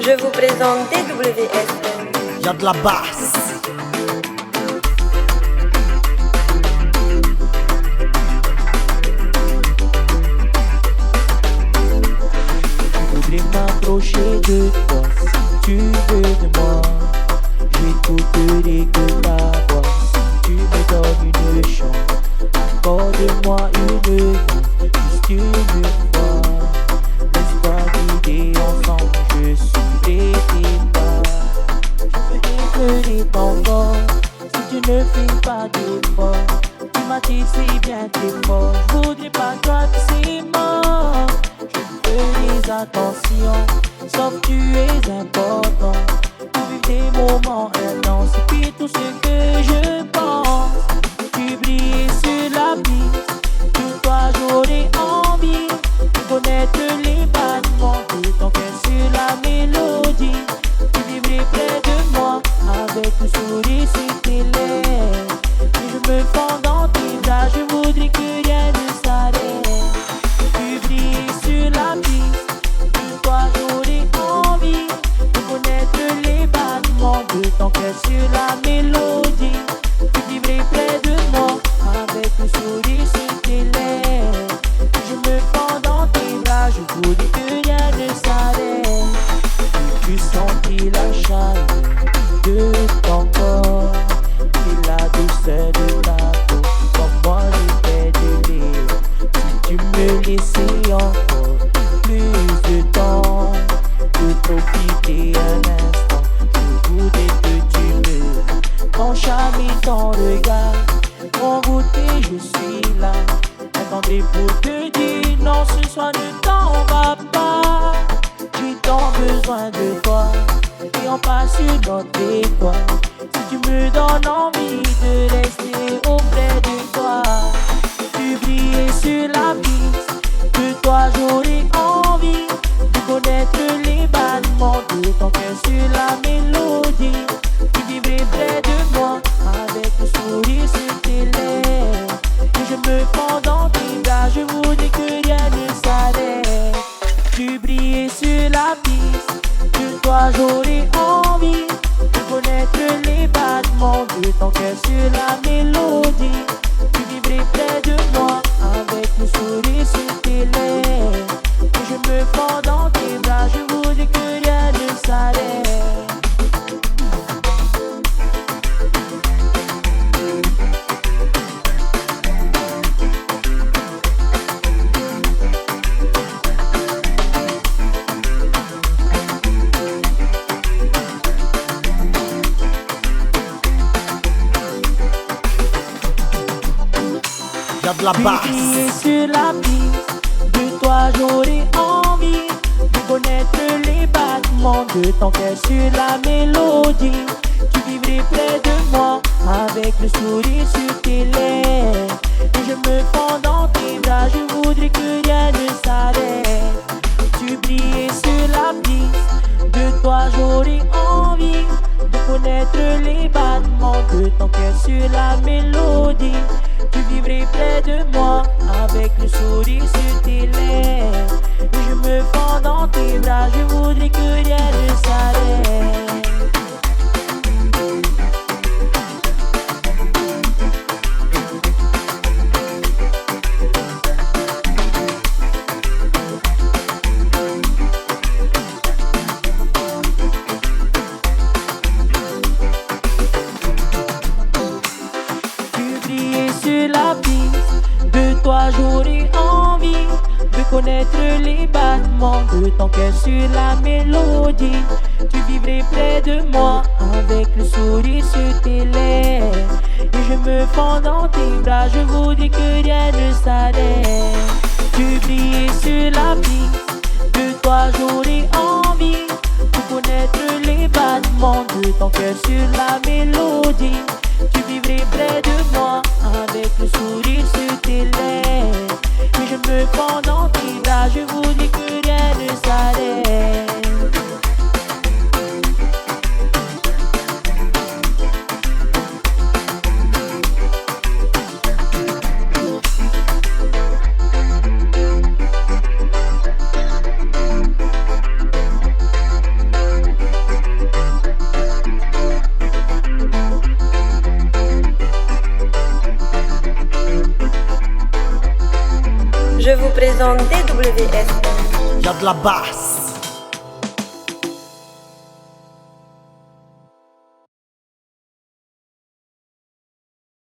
Je vous présente DWSM. Y'a de la basse. Je voudrais m'approcher de toi si tu veux de moi. J'écouterai que ta voix si tu me donnes une chance. Accorde-moi une vie, juste une fois. Laisse-moi guider ensemble, je suivrai tes pas. Je ferai ton corps si tu ne fais pas d'effort. Tu m'as tissé bien tes forts. Je voudrais pas toi que c'est mort. Je ferai attention, sauf tu es important. Pour vivre des moments intenses, et puis tout ce que je pense. Tu brilles sur la piste, de toi j'aurais envie de connaître les battements de ton cœur sur la mélodie. Tu vivrais près de moi avec le sourire sur tes lèvres. Et je me fends dans tes bras, je voudrais que rien ne s'arrête. Tu brilles sur la piste, de toi j'aurais envie de connaître les battements de ton cœur sur la mélodie. Tu vivrais près de moi avec le sourire sur tes lèvres. Je me fends dans tes bras, je voudrais que rien ne s'arrête. Tu sentis la chaleur de ton corps et la douceur de ta peau. Comme moi j'étais de lait, si tu me laissais encore plus de temps, de profiter un instant, je voudrais que tu me enchaînes ton regard. Mon goûter, je suis là. Attendez pour te dire non, ce soir ne t'en va pas. J'ai tant besoin de toi et on passe sur notre étoile. Si tu me donnes envie de rester auprès de toi, tu brilles sur la piste. De toi j'aurais envie de connaître les battements de ton cœur sur la mélodie. Tu vivrais près de moi avec le sourire sur tes lèvres. Et je me fends dans tes bras, je voudrais que rien ne s'arrête. Tu brilles sur la piste, de toi j'aurais envie de connaître les battements de ton cœur sur la mélodie. Tu vivrais près de moi avec le sourire sur tes lèvres. Et je me fends dans tes bras, je voudrais que rien ne s'arrête. Y'a de la basse. Sur la piste, de toi j'aurais envie de connaître les battements de ton cœur sur la mélodie. Tu vivrais près de moi avec le sourire sur tes lèvres. Et je me fends dans tes bras, je voudrais que rien ne s'arrête. Tu brilles sur la piste, de toi j'aurais envie de connaître les battements de ton cœur sur la mélodie. Tu vivrais près de moi avec le sourire sur tes lèvres. Et je me fends dans tes bras, je voudrais que rien ne s'arrête. Sur la piste, de toi j'aurais envie de connaître les battements de ton cœur sur la mélodie. Tu vivrais près de moi avec le sourire sur tes lèvres. Et je me fends dans tes bras, je voudrais que rien ne s'arrête. Tu brilles sur la piste, de toi j'aurais envie de connaître les battements de ton cœur sur la mélodie. Tu vivrais près de moi avec le sourire sur tes lèvres. Et je me fends dans tes bras, je voudrais que rien ne s'arrête. Je vous présente DWSN. Y'a de la basse.